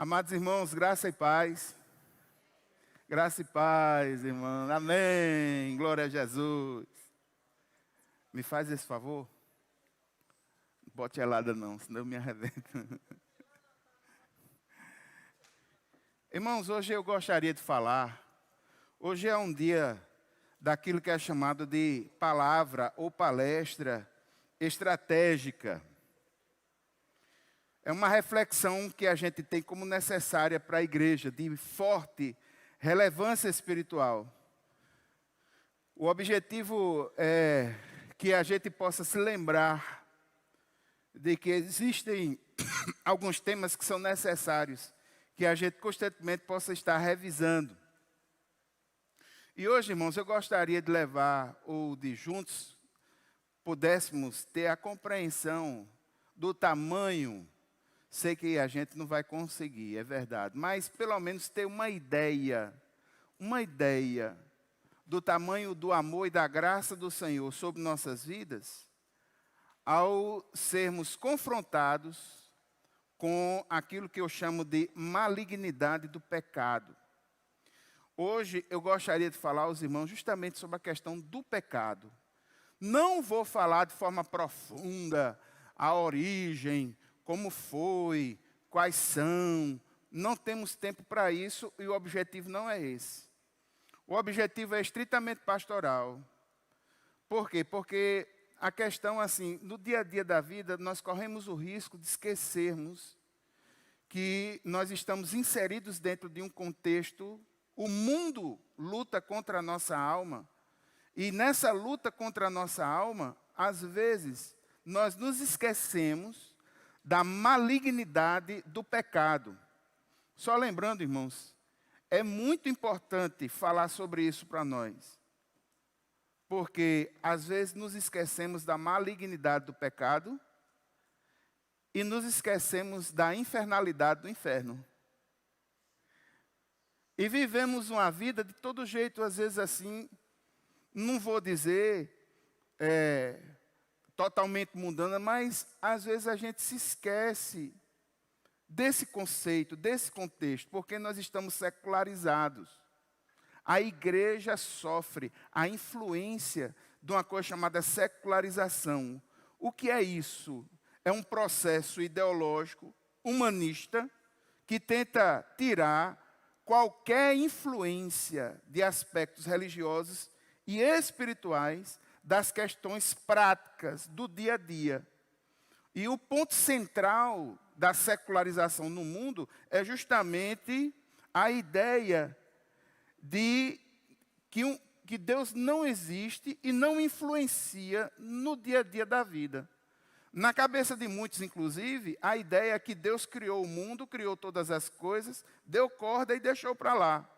Amados irmãos, graça e paz. Graça e paz, irmão. Amém. Glória a Jesus. Me faz esse favor? Não bote gelada não, senão eu me arrebento. Irmãos, hoje eu gostaria de falar. Hoje é um dia daquilo que é chamado de palavra ou palestra estratégica. É uma reflexão que a gente tem como necessária para a igreja, de forte relevância espiritual. O objetivo é que a gente possa se lembrar de que existem alguns temas que são necessários, que a gente constantemente possa estar revisando. E hoje, irmãos, eu gostaria de levar, ou de juntos, pudéssemos ter a compreensão do tamanho. Sei que a gente não vai conseguir, é verdade, mas pelo menos ter uma ideia do tamanho do amor e da graça do Senhor sobre nossas vidas, ao sermos confrontados com aquilo que eu chamo de malignidade do pecado. Hoje eu gostaria de falar aos irmãos justamente sobre a questão do pecado. Não vou falar de forma profunda a origem, como foi, quais são. Não temos tempo para isso e o objetivo não é esse. O objetivo é estritamente pastoral. Por quê? Porque a questão, assim, no dia a dia da vida, nós corremos o risco de esquecermos que nós estamos inseridos dentro de um contexto. O mundo luta contra a nossa alma. E nessa luta contra a nossa alma, às vezes, nós nos esquecemos da malignidade do pecado. Só lembrando, irmãos, é muito importante falar sobre isso para nós. Porque, às vezes, nos esquecemos da malignidade do pecado e nos esquecemos da infernalidade do inferno. E vivemos uma vida de todo jeito, às vezes assim, não vou dizer totalmente mundana, mas às vezes a gente se esquece desse conceito, desse contexto, porque nós estamos secularizados. A igreja sofre a influência de uma coisa chamada secularização. O que é isso? É um processo ideológico, humanista, que tenta tirar qualquer influência de aspectos religiosos e espirituais das questões práticas do dia a dia. E o ponto central da secularização no mundo é justamente a ideia de que Deus não existe e não influencia no dia a dia da vida. Na cabeça de muitos, inclusive, a ideia é que Deus criou o mundo, criou todas as coisas, deu corda e deixou para lá.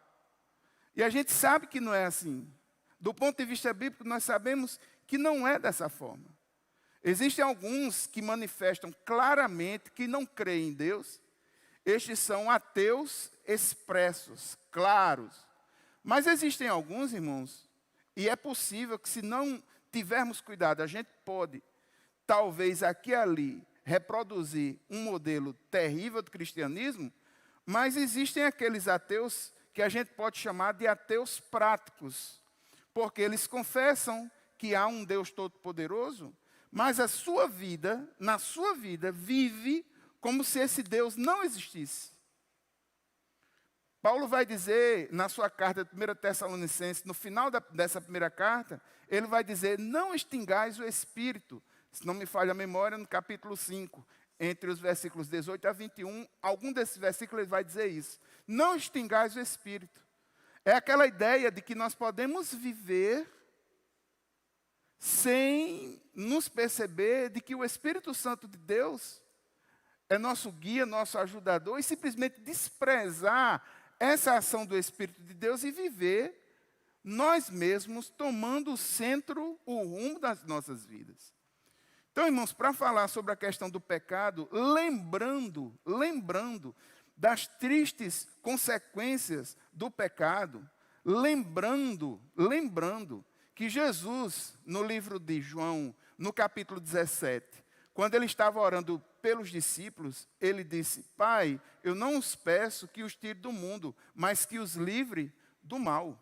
E a gente sabe que não é assim. Do ponto de vista bíblico, nós sabemos que não é dessa forma. Existem alguns que manifestam claramente que não creem em Deus. Estes são ateus expressos, claros. Mas existem alguns, irmãos, e é possível que, se não tivermos cuidado, a gente pode, talvez aqui e ali, reproduzir um modelo terrível do cristianismo, mas existem aqueles ateus que a gente pode chamar de ateus práticos, porque eles confessam que há um Deus todo-poderoso, mas a sua vida, na sua vida, vive como se esse Deus não existisse. Paulo vai dizer, na sua carta de 1 Tessalonicenses, no final dessa primeira carta, ele vai dizer, não extingais o Espírito. Se não me falha a memória, no capítulo 5, entre os versículos 18 a 21, algum desses versículos ele vai dizer isso. Não extingais o Espírito. É aquela ideia de que nós podemos viver sem nos perceber de que o Espírito Santo de Deus é nosso guia, nosso ajudador, e simplesmente desprezar essa ação do Espírito de Deus e viver nós mesmos tomando o centro, o rumo das nossas vidas. Então, irmãos, para falar sobre a questão do pecado, lembrando das tristes consequências do pecado, lembrando que Jesus, no livro de João, no capítulo 17, Quando ele estava orando pelos discípulos, ele disse: Pai, eu não os peço que os tire do mundo, mas que os livre do mal.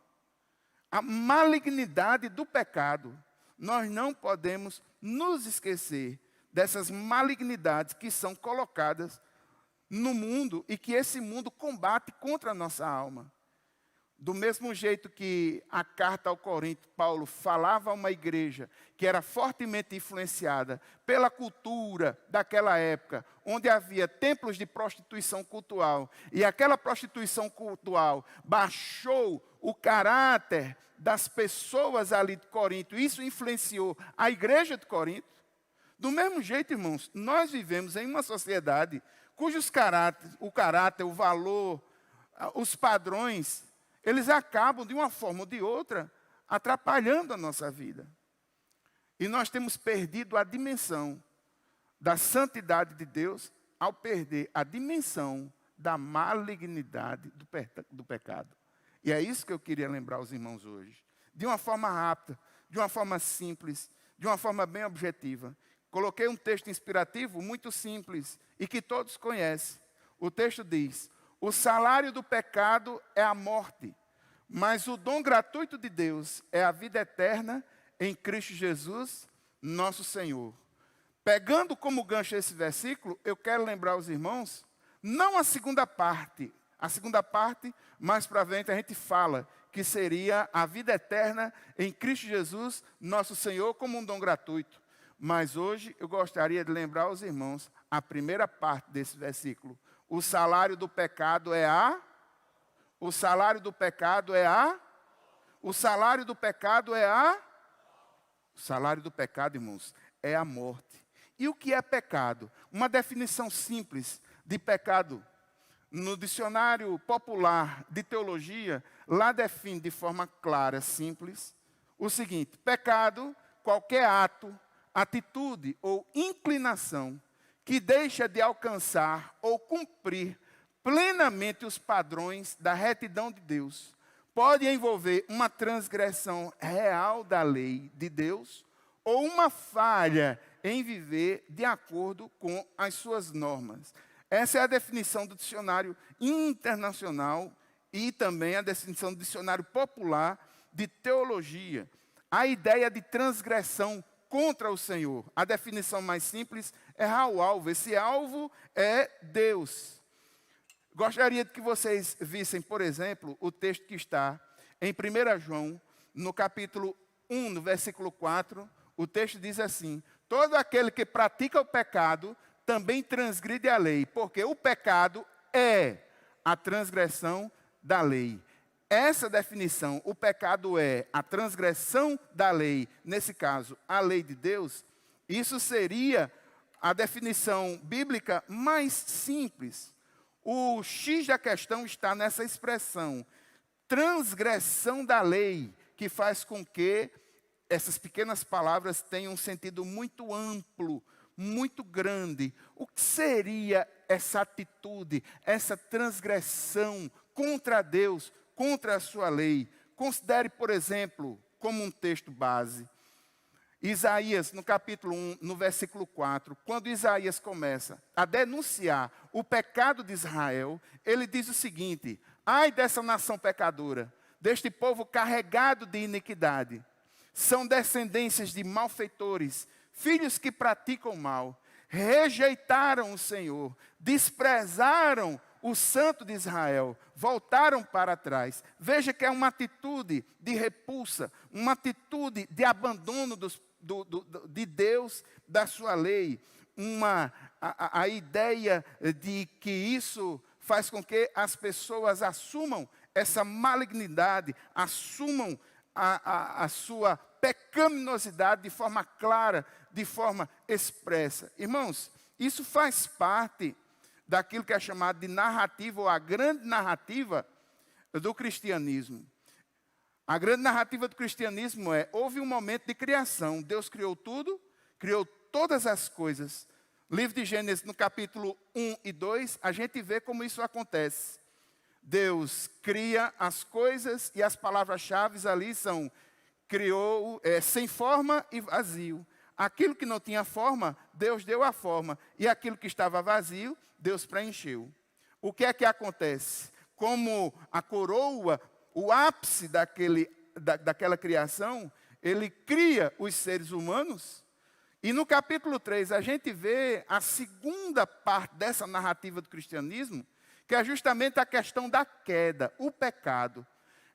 A malignidade do pecado, nós não podemos nos esquecer dessas malignidades que são colocadas no mundo e que esse mundo combate contra a nossa alma. Do mesmo jeito que a carta ao Corinto, Paulo falava a uma igreja que era fortemente influenciada pela cultura daquela época, onde havia templos de prostituição cultural, e aquela prostituição cultural baixou o caráter das pessoas ali de Corinto, isso influenciou a igreja de Corinto. Do mesmo jeito, irmãos, nós vivemos em uma sociedade cujos o caráter, o valor, os padrões, eles acabam, de uma forma ou de outra, atrapalhando a nossa vida. E nós temos perdido a dimensão da santidade de Deus ao perder a dimensão da malignidade do pecado. E é isso que eu queria lembrar os irmãos hoje. De uma forma rápida, de uma forma simples, de uma forma bem objetiva. Coloquei um texto inspirativo muito simples e que todos conhecem. O texto diz: o salário do pecado é a morte, mas o dom gratuito de Deus é a vida eterna em Cristo Jesus, nosso Senhor. Pegando como gancho esse versículo, eu quero lembrar os irmãos, não a segunda parte, mais para frente a gente fala que seria a vida eterna em Cristo Jesus, nosso Senhor, como um dom gratuito. Mas hoje eu gostaria de lembrar aos irmãos a primeira parte desse versículo. O salário do pecado é a... O salário do pecado é a... O salário do pecado é a... O salário do pecado, irmãos, é a morte. E o que é pecado? Uma definição simples de pecado. No dicionário popular de teologia, lá define de forma clara, simples, o seguinte: pecado, qualquer ato, atitude ou inclinação que deixa de alcançar ou cumprir plenamente os padrões da retidão de Deus, pode envolver uma transgressão real da lei de Deus ou uma falha em viver de acordo com as suas normas. Essa é a definição do dicionário internacional e também a definição do dicionário popular de teologia. A ideia de transgressão contra o Senhor. A definição mais simples é o alvo. Esse alvo é Deus. Gostaria de que vocês vissem, por exemplo, o texto que está em 1 João, no capítulo 1, no versículo 4. O texto diz assim: todo aquele que pratica o pecado também transgride a lei, porque o pecado é a transgressão da lei. Essa definição, o pecado é a transgressão da lei, nesse caso, a lei de Deus, isso seria a definição bíblica mais simples. O X da questão está nessa expressão, transgressão da lei, que faz com que essas pequenas palavras tenham um sentido muito amplo, muito grande. O que seria essa atitude, essa transgressão contra Deus, contra a sua lei? Considere, por exemplo, como um texto base, Isaías, no capítulo 1, no versículo 4, quando Isaías começa a denunciar o pecado de Israel, ele diz o seguinte: ai dessa nação pecadora, deste povo carregado de iniquidade, são descendências de malfeitores, filhos que praticam mal, rejeitaram o Senhor, desprezaram o Santo de Israel, voltaram para trás. Veja que é uma atitude de repulsa, uma atitude de abandono de Deus, da sua lei. A ideia de que isso faz com que as pessoas assumam essa malignidade, assumam a sua pecaminosidade de forma clara, de forma expressa. Irmãos, isso faz parte daquilo que é chamado de narrativa, ou a grande narrativa do cristianismo. A grande narrativa do cristianismo houve um momento de criação. Deus criou tudo, criou todas as coisas. Livro de Gênesis, no capítulo 1 e 2, a gente vê como isso acontece. Deus cria as coisas e as palavras-chave ali são: criou sem forma e vazio. Aquilo que não tinha forma, Deus deu a forma. E aquilo que estava vazio, Deus preencheu. O que é que acontece? Como a coroa, o ápice daquela criação, ele cria os seres humanos. E no capítulo 3, a gente vê a segunda parte dessa narrativa do cristianismo, que é justamente a questão da queda, o pecado.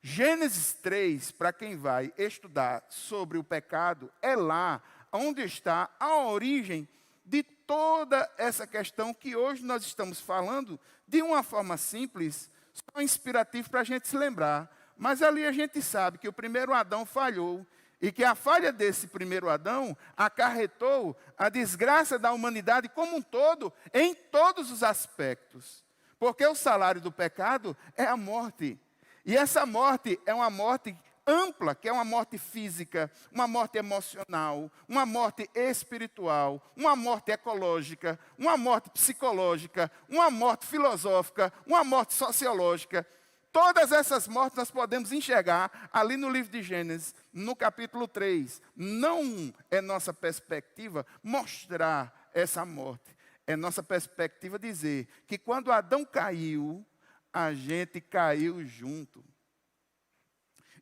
Gênesis 3, para quem vai estudar sobre o pecado, é lá onde está a origem de toda essa questão que hoje nós estamos falando de uma forma simples, só inspirativa para a gente se lembrar. Mas ali a gente sabe que o primeiro Adão falhou e que a falha desse primeiro Adão acarretou a desgraça da humanidade como um todo, em todos os aspectos. Porque o salário do pecado é a morte. E essa morte é uma morte ampla, que é uma morte física, uma morte emocional, uma morte espiritual, uma morte ecológica, uma morte psicológica, uma morte filosófica, uma morte sociológica. Todas essas mortes nós podemos enxergar ali no livro de Gênesis, no capítulo 3. Não é nossa perspectiva mostrar essa morte. É nossa perspectiva dizer que quando Adão caiu, a gente caiu junto.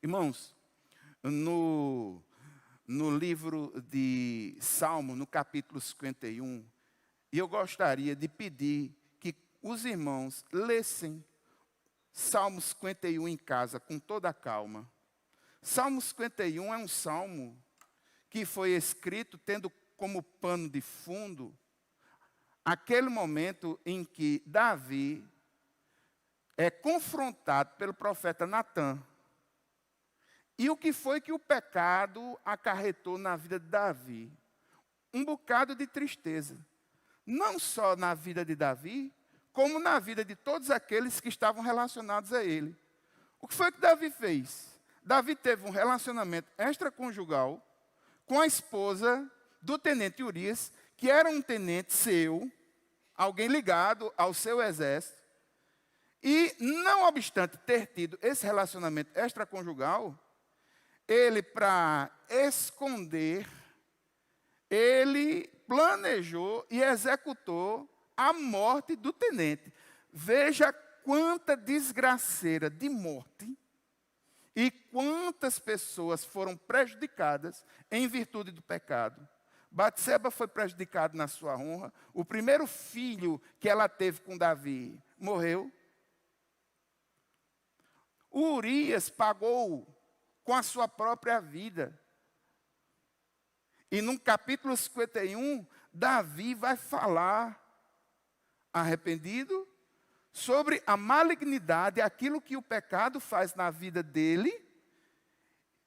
Irmãos, no livro de Salmo, no capítulo 51, eu gostaria de pedir que os irmãos lessem Salmo 51 em casa, com toda a calma. Salmo 51 é um salmo que foi escrito tendo como pano de fundo aquele momento em que Davi é confrontado pelo profeta Natã. E o que foi que o pecado acarretou na vida de Davi? Um bocado de tristeza. Não só na vida de Davi, como na vida de todos aqueles que estavam relacionados a ele. O que foi que Davi fez? Davi teve um relacionamento extraconjugal com a esposa do tenente Urias, que era um tenente seu, alguém ligado ao seu exército. E, não obstante ter tido esse relacionamento extraconjugal, ele, para esconder, ele planejou e executou a morte do tenente. Veja quanta desgraceira de morte e quantas pessoas foram prejudicadas em virtude do pecado. Batseba foi prejudicada na sua honra. O primeiro filho que ela teve com Davi morreu. Urias pagou com a sua própria vida. E no capítulo 51, Davi vai falar, arrependido, sobre a malignidade, aquilo que o pecado faz na vida dele.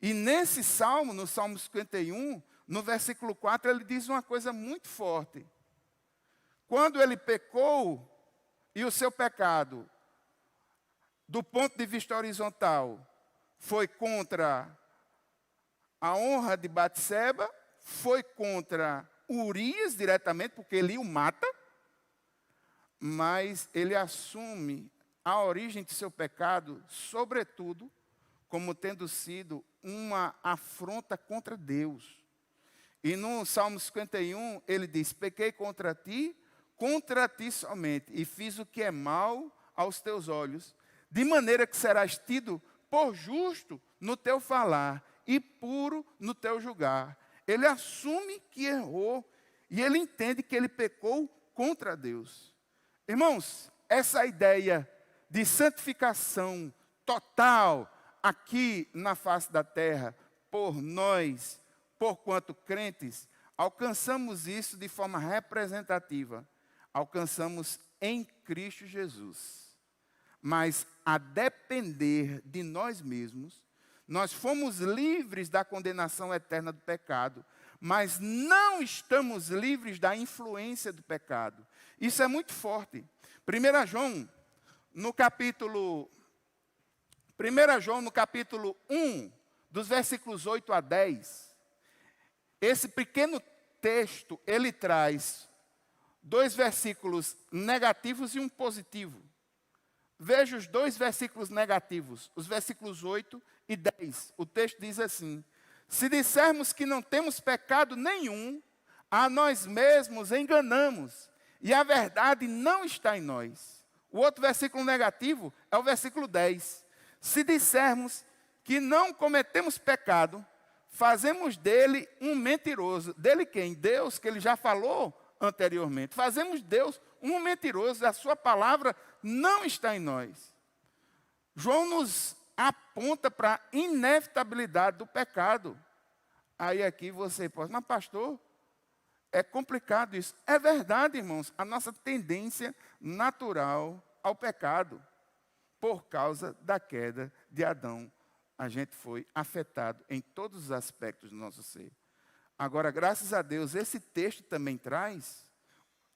E nesse salmo, no Salmo 51, no versículo 4, ele diz uma coisa muito forte. Quando ele pecou, e o seu pecado, do ponto de vista horizontal, foi contra a honra de Batseba, foi contra Urias diretamente, porque ele o mata, mas ele assume a origem de seu pecado, sobretudo, como tendo sido uma afronta contra Deus. E no Salmo 51, ele diz: pequei contra ti somente, e fiz o que é mal aos teus olhos, de maneira que serás tido por justo no teu falar e puro no teu julgar. Ele assume que errou e ele entende que ele pecou contra Deus. Irmãos, essa ideia de santificação total aqui na face da terra, por nós, porquanto crentes, alcançamos isso de forma representativa. Alcançamos em Cristo Jesus. Mas a depender de nós mesmos, nós fomos livres da condenação eterna do pecado, mas não estamos livres da influência do pecado. Isso é muito forte. 1 João, no capítulo 1, dos versículos 8 a 10, esse pequeno texto, ele traz 2 versículos negativos e um positivo. Veja os 2 versículos negativos, os versículos 8 e 10. O texto diz assim: Se dissermos que não temos pecado nenhum, a nós mesmos enganamos, e a verdade não está em nós. O outro versículo negativo é o versículo 10. Se dissermos que não cometemos pecado, fazemos dele um mentiroso. Dele quem? Deus, que ele já falou anteriormente. Fazemos Deus um mentiroso, a sua palavra não está em nós. João nos aponta para a inevitabilidade do pecado. Aí aqui você pode, mas pastor, é complicado isso. É verdade, irmãos, a nossa tendência natural ao pecado, por causa da queda de Adão, a gente foi afetado em todos os aspectos do nosso ser. Agora, graças a Deus, esse texto também traz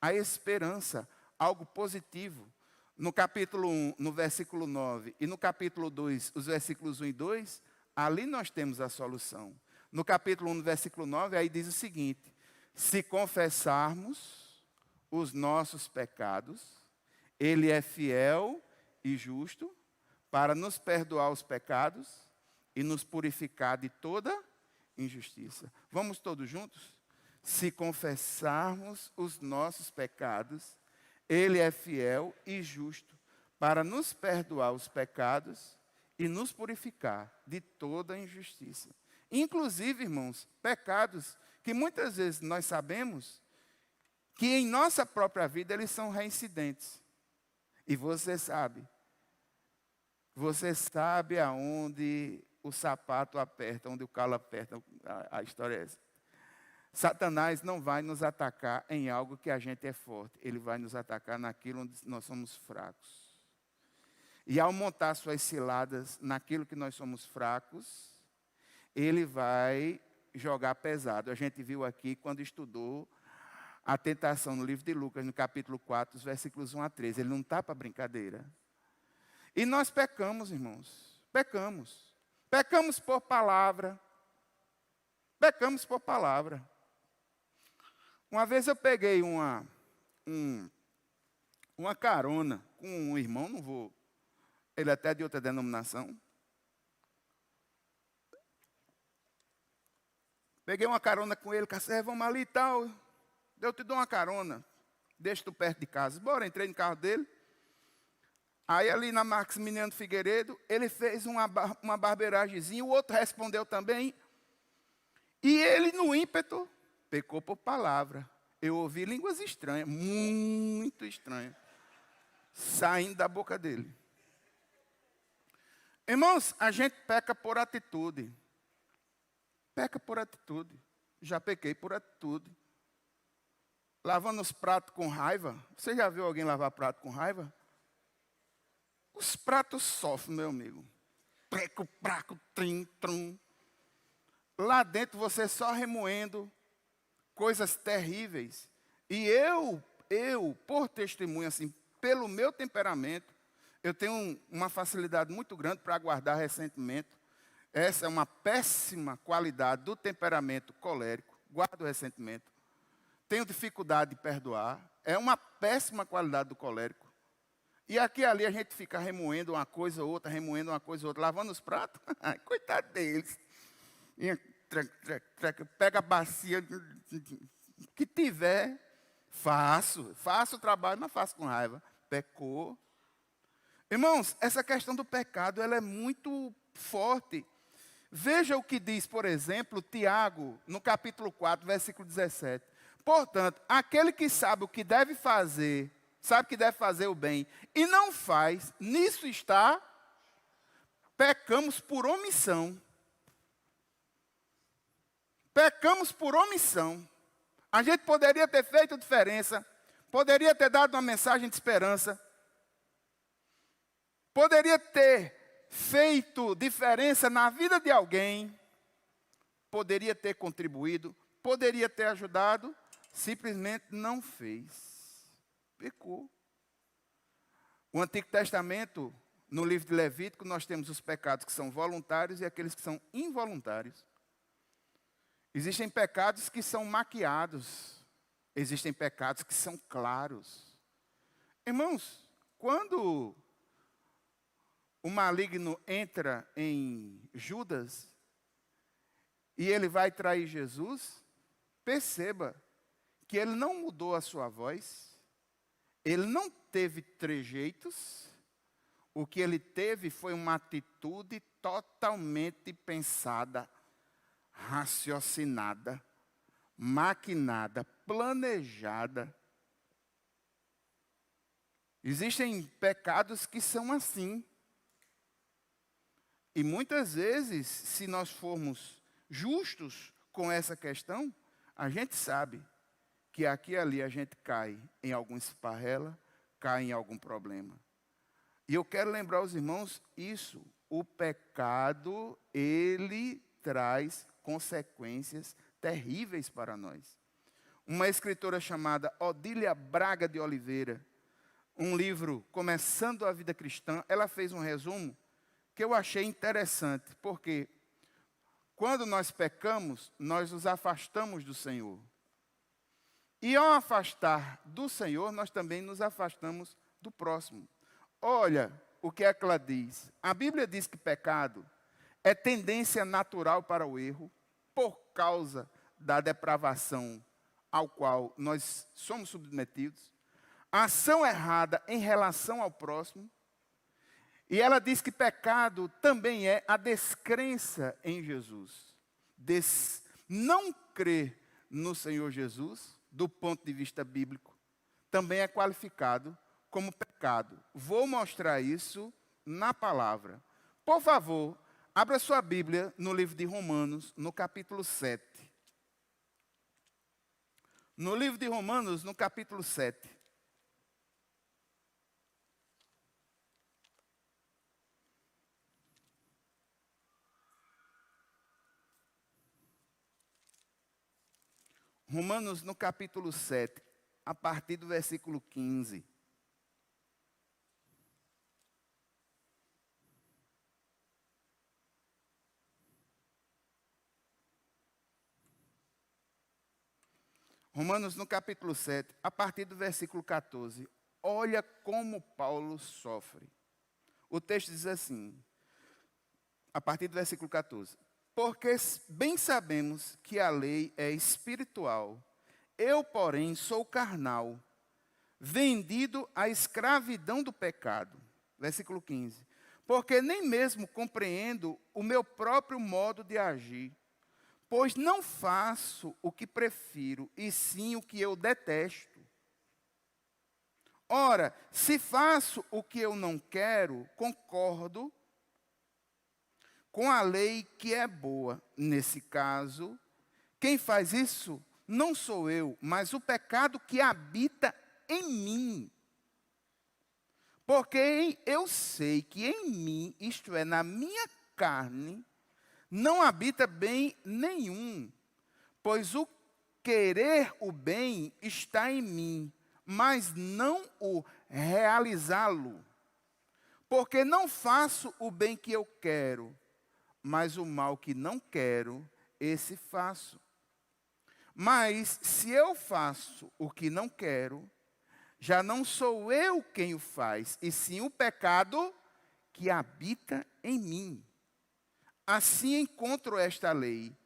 a esperança, algo positivo. No capítulo 1, no versículo 9, e no capítulo 2, os versículos 1 e 2, ali nós temos a solução. No capítulo 1, no versículo 9, aí diz o seguinte: se confessarmos os nossos pecados, Ele é fiel e justo para nos perdoar os pecados e nos purificar de toda injustiça. Vamos todos juntos? Se confessarmos os nossos pecados, Ele é fiel e justo para nos perdoar os pecados e nos purificar de toda injustiça. Inclusive, irmãos, pecados que muitas vezes nós sabemos que em nossa própria vida eles são reincidentes. E você sabe aonde o sapato aperta, onde o calo aperta, a história é essa. Satanás não vai nos atacar em algo que a gente é forte, ele vai nos atacar naquilo onde nós somos fracos. E ao montar suas ciladas naquilo que nós somos fracos, ele vai jogar pesado. A gente viu aqui quando estudou a tentação no livro de Lucas, no capítulo 4, os versículos 1 a 13. Ele não está para brincadeira. E nós pecamos, irmãos. Pecamos. Pecamos por palavra. Pecamos por palavra. Uma vez eu peguei uma carona com um irmão, não vou, ele é até de outra denominação. Peguei uma carona com ele, Cassé, vamos ali e tal. Eu te dou uma carona, deixo tu perto de casa. Bora, entrei no carro dele. Aí ali na Maximiliano Figueiredo, ele fez uma barbeiragemzinha, o outro respondeu também. E ele, no ímpeto, pecou por palavra. Eu ouvi línguas estranhas, muito estranhas, saindo da boca dele. Irmãos, a gente peca por atitude. Peca por atitude. Já pequei por atitude. Lavando os pratos com raiva. Você já viu alguém lavar prato com raiva? Os pratos sofrem, meu amigo. Preco, praco, trim, trum. Lá dentro você só remoendo coisas terríveis. E eu, por testemunho, assim, pelo meu temperamento, eu tenho uma facilidade muito grande para guardar ressentimento. Essa é uma péssima qualidade do temperamento colérico. Guardo o ressentimento. Tenho dificuldade de perdoar. É uma péssima qualidade do colérico. E aqui e ali a gente fica remoendo uma coisa ou outra, remoendo uma coisa ou outra, lavando os pratos. Coitado deles. Pega a bacia que tiver, faço o trabalho, mas faço com raiva. Pecou. Irmãos, essa questão do pecado, ela é muito forte. Veja o que diz, por exemplo, Tiago, no capítulo 4, versículo 17. Portanto, aquele que sabe o que deve fazer, sabe que deve fazer o bem, e não faz, nisso está, pecamos por omissão. Pecamos por omissão. A gente poderia ter feito diferença, poderia ter dado uma mensagem de esperança, poderia ter feito diferença na vida de alguém, poderia ter contribuído, poderia ter ajudado, simplesmente não fez. Pecou. O Antigo Testamento, no livro de Levítico, nós temos os pecados que são voluntários e aqueles que são involuntários. Existem pecados que são maquiados. Existem pecados que são claros. Irmãos, quando o maligno entra em Judas, e ele vai trair Jesus, perceba que ele não mudou a sua voz, ele não teve trejeitos, o que ele teve foi uma atitude totalmente pensada, raciocinada, maquinada, planejada. Existem pecados que são assim. E muitas vezes, se nós formos justos com essa questão, a gente sabe que aqui e ali a gente cai em algum esparrela, cai em algum problema. E eu quero lembrar os irmãos isso. O pecado, ele traz consequências terríveis para nós. Uma escritora chamada Odília Braga de Oliveira, um livro Começando a Vida Cristã, ela fez um resumo que eu achei interessante, porque quando nós pecamos, nós nos afastamos do Senhor. E ao afastar do Senhor, nós também nos afastamos do próximo. Olha o que é que ela diz. A Bíblia diz que pecado é tendência natural para o erro, por causa da depravação ao qual nós somos submetidos. A ação errada em relação ao próximo. E ela diz que pecado também é a descrença em Jesus. Não crer no Senhor Jesus, do ponto de vista bíblico, também é qualificado como pecado. Vou mostrar isso na palavra. Por favor, abra sua Bíblia no livro de Romanos, no capítulo 7. No livro de Romanos, no capítulo 7. Romanos, no capítulo 7, a partir do versículo 15. Romanos, no capítulo 7, a partir do versículo 14. Olha como Paulo sofre. O texto diz assim, a partir do versículo 14. Porque bem sabemos que a lei é espiritual, eu, porém, sou carnal, vendido à escravidão do pecado. Versículo 15. Porque nem mesmo compreendo o meu próprio modo de agir, pois não faço o que prefiro, e sim o que eu detesto. Ora, se faço o que eu não quero, concordo com a lei que é boa. Nesse caso, quem faz isso não sou eu, mas o pecado que habita em mim. Porque eu sei que em mim, isto é, na minha carne, não habita bem nenhum, pois o querer o bem está em mim, mas não o realizá-lo. Porque não faço o bem que eu quero, mas o mal que não quero, esse faço. Mas se eu faço o que não quero, já não sou eu quem o faz, e sim o pecado que habita em mim. Assim encontro esta lei.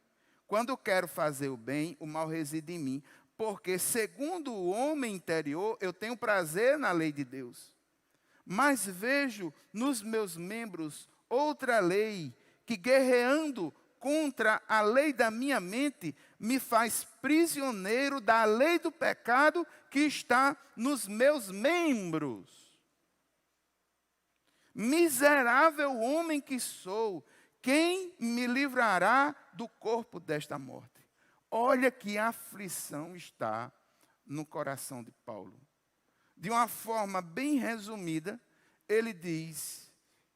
Quando quero fazer o bem, o mal reside em mim. Porque, segundo o homem interior, eu tenho prazer na lei de Deus. Mas vejo nos meus membros outra lei, que guerreando contra a lei da minha mente, me faz prisioneiro da lei do pecado que está nos meus membros. Miserável homem que sou, quem me livrará do corpo desta morte? Olha que aflição está no coração de Paulo. De uma forma bem resumida, ele diz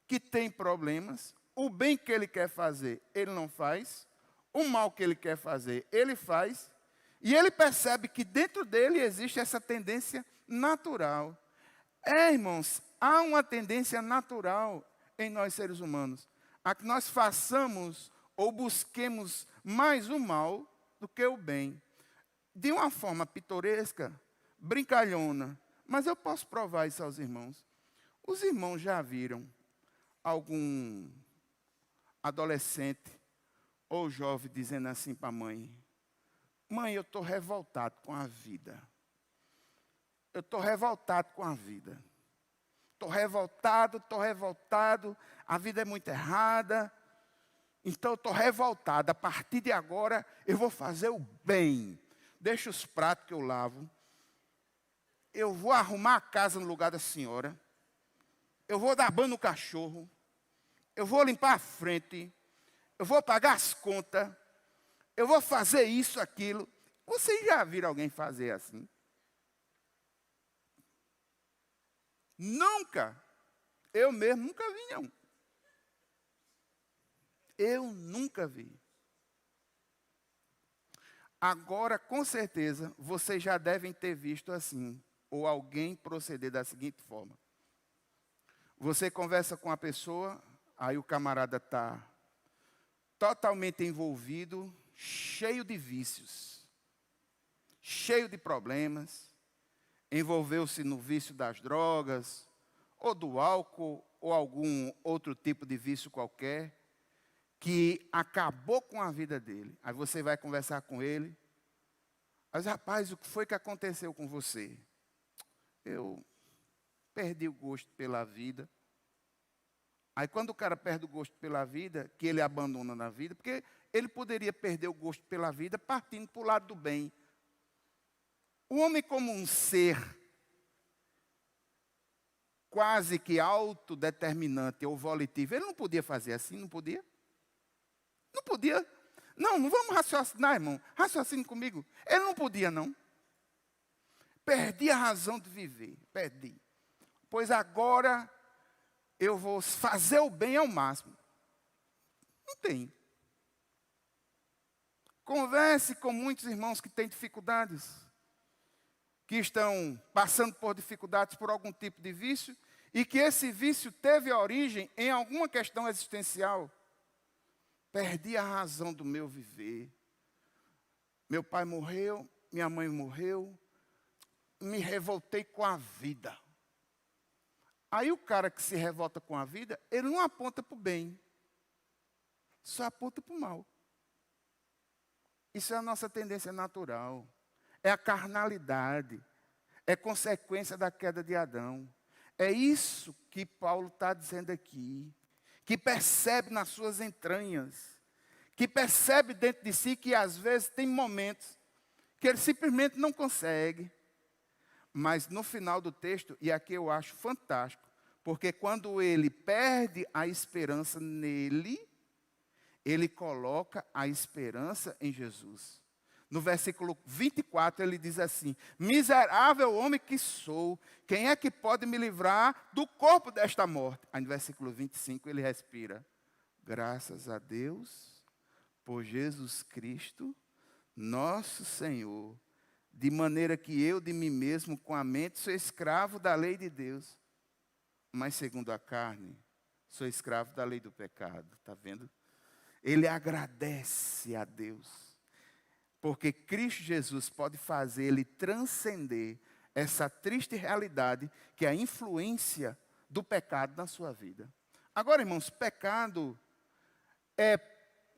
que tem problemas, o bem que ele quer fazer, ele não faz, o mal que ele quer fazer, ele faz, e ele percebe que dentro dele existe essa tendência natural. Irmãos, há uma tendência natural em nós seres humanos, a que nós façamos ou busquemos mais o mal do que o bem. De uma forma pitoresca, brincalhona, mas eu posso provar isso aos irmãos. Os irmãos já viram algum adolescente Ou o jovem dizendo assim para a mãe: mãe, eu estou revoltado com a vida. Eu estou revoltado com a vida. Estou revoltado. A vida é muito errada. Então eu estou revoltado. A partir de agora eu vou fazer o bem. Deixa os pratos que eu lavo. Eu vou arrumar a casa no lugar da senhora. Eu vou dar banho no cachorro. Eu vou limpar a frente. Eu vou pagar as contas. Eu vou fazer isso, aquilo. Vocês já viram alguém fazer assim? Nunca. Eu mesmo nunca vi, não. Eu nunca vi. Agora, com certeza, vocês já devem ter visto assim, ou alguém proceder da seguinte forma. Você conversa com a pessoa, aí o camarada está totalmente envolvido, cheio de vícios, cheio de problemas, envolveu-se no vício das drogas, ou do álcool, ou algum outro tipo de vício qualquer, que acabou com a vida dele. Aí você vai conversar com ele. Mas, rapaz, o que foi que aconteceu com você? Eu perdi o gosto pela vida. Aí quando o cara perde o gosto pela vida, que ele abandona na vida, porque ele poderia perder o gosto pela vida partindo para o lado do bem. O homem como um ser quase que autodeterminante ou volitivo, ele não podia fazer assim, não podia? Não podia. Não vamos raciocinar, irmão. Raciocine comigo. Ele não podia, não. Perdi a razão de viver. Perdi. Pois agora eu vou fazer o bem ao máximo. Não tem. Converse com muitos irmãos que têm dificuldades, que estão passando por dificuldades por algum tipo de vício, e que esse vício teve origem em alguma questão existencial. Perdi a razão do meu viver. Meu pai morreu, minha mãe morreu, me revoltei com a vida. Aí o cara que se revolta com a vida, ele não aponta para o bem, só aponta para o mal. Isso é a nossa tendência natural. É a carnalidade. É consequência da queda de Adão. É isso que Paulo está dizendo aqui. Que percebe nas suas entranhas. Que percebe dentro de si que às vezes tem momentos que ele simplesmente não consegue. Mas no final do texto, e aqui eu acho fantástico, porque quando ele perde a esperança nele, ele coloca a esperança em Jesus. No versículo 24 ele diz assim: miserável homem que sou, quem é que pode me livrar do corpo desta morte? Aí no versículo 25 ele respira: graças a Deus por Jesus Cristo, nosso Senhor, de maneira que eu de mim mesmo com a mente sou escravo da lei de Deus, mas segundo a carne sou escravo da lei do pecado. Está vendo? Ele agradece a Deus, porque Cristo Jesus pode fazer ele transcender essa triste realidade que é a influência do pecado na sua vida. Agora, irmãos, pecado é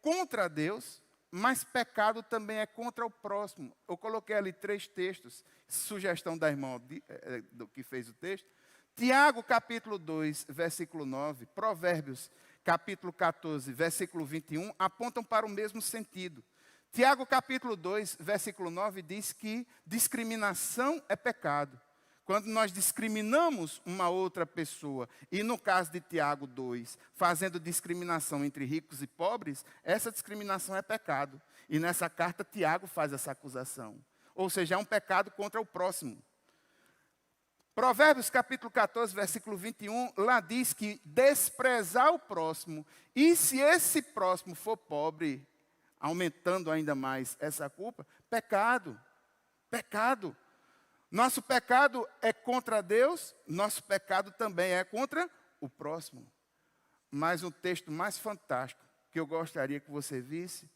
contra Deus, mas pecado também é contra o próximo. Eu coloquei ali 3 textos, sugestão da irmã do que fez o texto. Tiago, capítulo 2, versículo 9, Provérbios, capítulo 14, versículo 21, apontam para o mesmo sentido. Tiago, capítulo 2, versículo 9, diz que discriminação é pecado. Quando nós discriminamos uma outra pessoa, e no caso de Tiago 2, fazendo discriminação entre ricos e pobres, essa discriminação é pecado. E nessa carta, Tiago faz essa acusação. Ou seja, é um pecado contra o próximo. Provérbios capítulo 14, versículo 21, lá diz que desprezar o próximo, e se esse próximo for pobre, aumentando ainda mais essa culpa, pecado, pecado. Nosso pecado é contra Deus, nosso pecado também é contra o próximo. Mas um texto mais fantástico que eu gostaria que você visse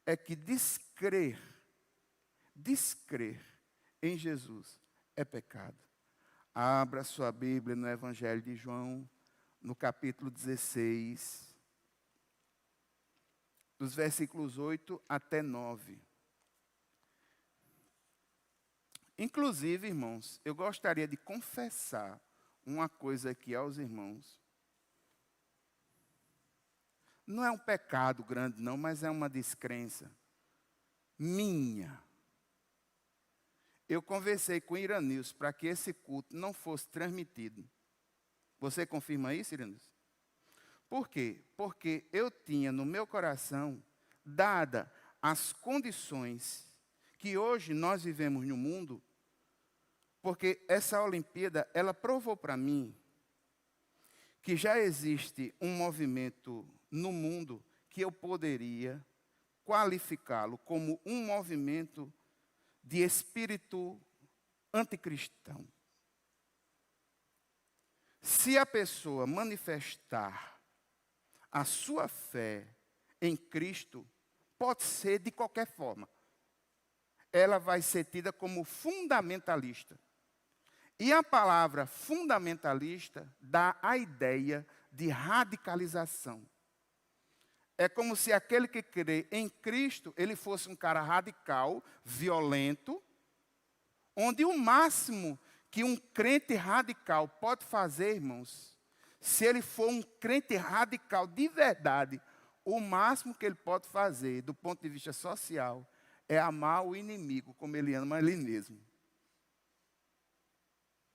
é que descrer em Jesus é pecado. Abra sua Bíblia no Evangelho de João, no capítulo 16. dos versículos 8 até 9. Inclusive, irmãos, eu gostaria de confessar uma coisa aqui aos irmãos. Não é um pecado grande, não, mas é uma descrença minha. Eu conversei com Iranilson para que esse culto não fosse transmitido. Você confirma isso, Iranilson? Por quê? Porque eu tinha no meu coração, dada as condições que hoje nós vivemos no mundo, porque essa Olimpíada, ela provou para mim que já existe um movimento no mundo que eu poderia qualificá-lo como um movimento de espírito anticristão. Se a pessoa manifestar a sua fé em Cristo, pode ser de qualquer forma. Ela vai ser tida como fundamentalista. E a palavra fundamentalista dá a ideia de radicalização. É como se aquele que crê em Cristo, ele fosse um cara radical, violento, onde o máximo que um crente radical pode fazer, irmãos, se ele for um crente radical de verdade, o máximo que ele pode fazer, do ponto de vista social, é amar o inimigo, como ele ama ele mesmo.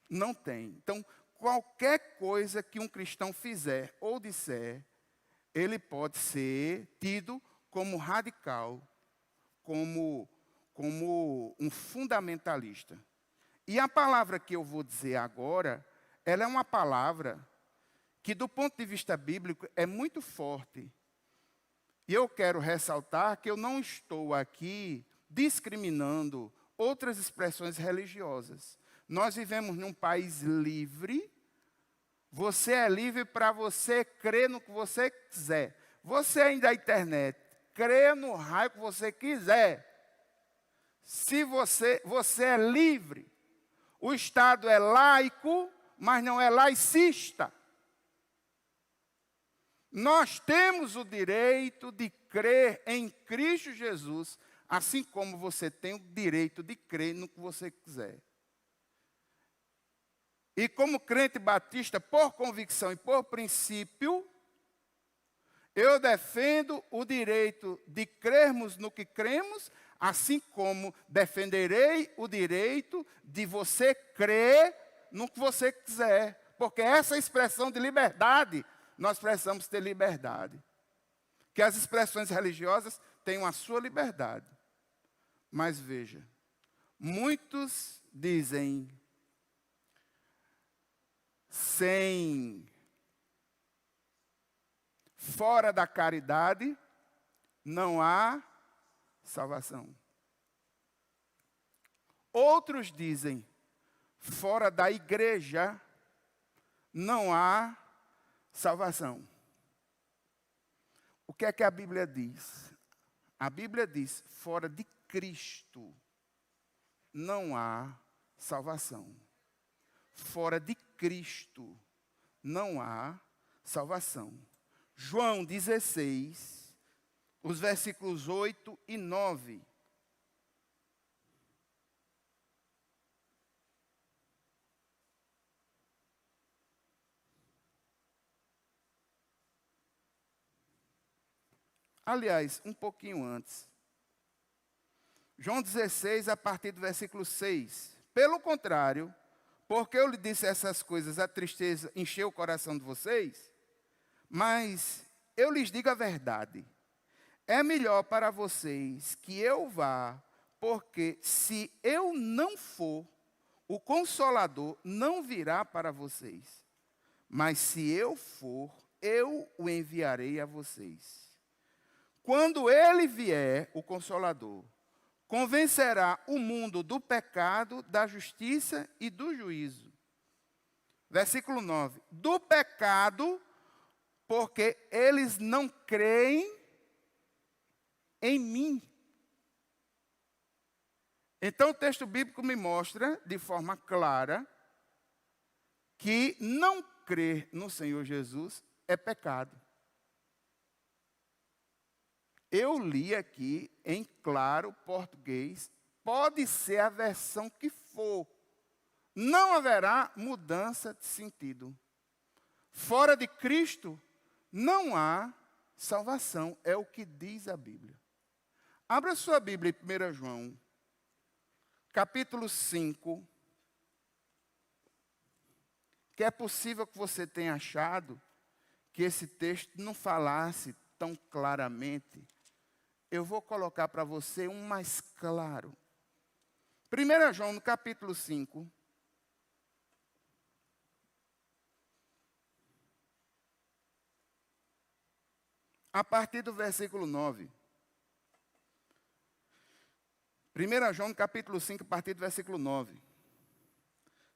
Não tem. Então, qualquer coisa que um cristão fizer ou disser, ele pode ser tido como radical, como um fundamentalista. E a palavra que eu vou dizer agora, ela é uma palavra que, do ponto de vista bíblico, é muito forte. E eu quero ressaltar que eu não estou aqui discriminando outras expressões religiosas. Nós vivemos num país livre. Você é livre para você crer no que você quiser. Você aí da internet, crê no raio que você quiser. Se você é livre. O Estado é laico, mas não é laicista. Nós temos o direito de crer em Cristo Jesus, assim como você tem o direito de crer no que você quiser. E como crente batista, por convicção e por princípio, eu defendo o direito de crermos no que cremos, assim como defenderei o direito de você crer no que você quiser. Porque essa expressão de liberdade, nós precisamos ter liberdade. Que as expressões religiosas tenham a sua liberdade. Mas veja, muitos dizem, fora da caridade não há salvação. Outros dizem, fora da igreja não há salvação. O que é que a Bíblia diz? A Bíblia diz, fora de Cristo não há salvação. Fora de Cristo não há salvação. João 16, os versículos 8 e 9. Aliás, um pouquinho antes. João 16, a partir do versículo 6. Pelo contrário, porque eu lhe disse essas coisas, a tristeza encheu o coração de vocês, mas eu lhes digo a verdade. É melhor para vocês que eu vá, porque se eu não for, o Consolador não virá para vocês. Mas se eu for, eu o enviarei a vocês. Quando ele vier, o Consolador, convencerá o mundo do pecado, da justiça e do juízo. Versículo 9. Do pecado, porque eles não creem em mim. Então o texto bíblico me mostra, de forma clara, que não crer no Senhor Jesus é pecado. Eu li aqui em claro português, pode ser a versão que for. Não haverá mudança de sentido. Fora de Cristo, não há salvação. É o que diz a Bíblia. Abra sua Bíblia em 1 João, capítulo 5. Que é possível que você tenha achado que esse texto não falasse tão claramente. Eu vou colocar para você um mais claro. 1 João, no capítulo 5. A partir do versículo 9. 1 João, no capítulo 5, a partir do versículo 9.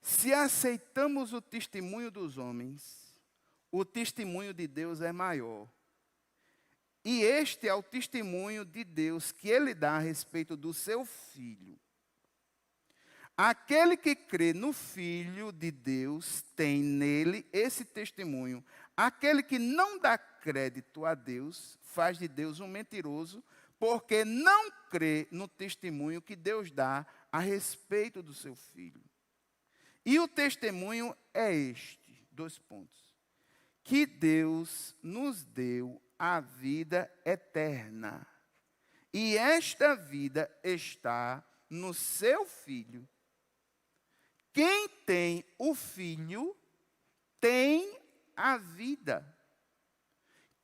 Se aceitamos o testemunho dos homens, o testemunho de Deus é maior. E este é o testemunho de Deus que Ele dá a respeito do seu Filho. Aquele que crê no Filho de Deus tem nele esse testemunho. Aquele que não dá crédito a Deus faz de Deus um mentiroso, porque não crê no testemunho que Deus dá a respeito do seu Filho. E o testemunho é este, 2 pontos. Que Deus nos deu a vida eterna. E esta vida está no seu Filho. Quem tem o Filho, tem a vida.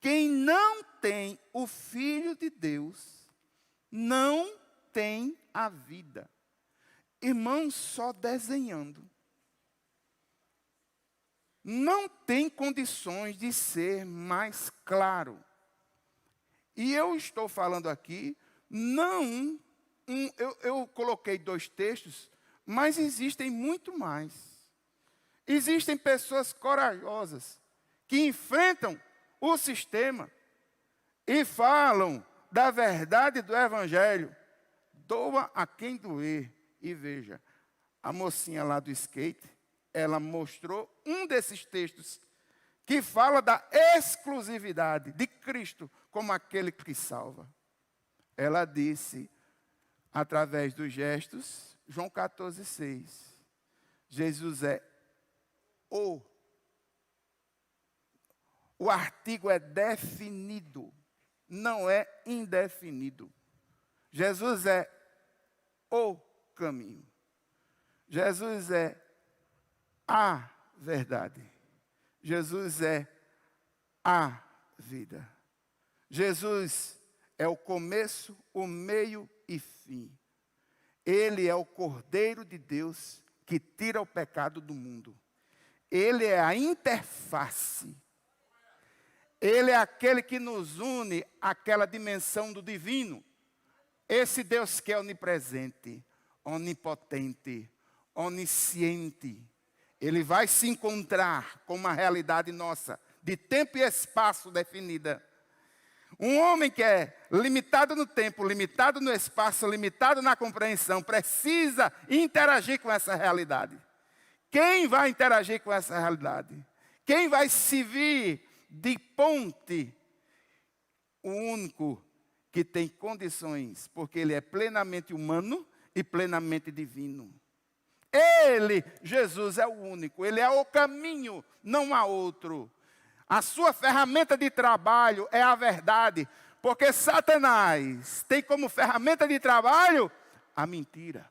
Quem não tem o Filho de Deus, não tem a vida. Irmãos, só desenhando. Não tem condições de ser mais claro. E eu estou falando aqui, eu coloquei 2 textos, mas existem muito mais. Existem pessoas corajosas que enfrentam o sistema e falam da verdade do Evangelho. Doa a quem doer. E veja, a mocinha lá do skate, ela mostrou um desses textos que fala da exclusividade de Cristo como aquele que salva. Ela disse, através dos gestos, João 14,6, Jesus é o. O artigo é definido, não é indefinido. Jesus é o caminho. Jesus é a verdade. Jesus é a vida. Jesus é o começo, o meio e fim. Ele é o Cordeiro de Deus que tira o pecado do mundo. Ele é a interface. Ele é aquele que nos une àquela dimensão do divino. Esse Deus que é onipresente, onipotente, onisciente. Ele vai se encontrar com uma realidade nossa, de tempo e espaço definida. Um homem que é limitado no tempo, limitado no espaço, limitado na compreensão, precisa interagir com essa realidade. Quem vai interagir com essa realidade? Quem vai servir de ponte? O único que tem condições, porque ele é plenamente humano e plenamente divino. Ele, Jesus, é o único, ele é o caminho, não há outro. A sua ferramenta de trabalho é a verdade, porque Satanás tem como ferramenta de trabalho a mentira.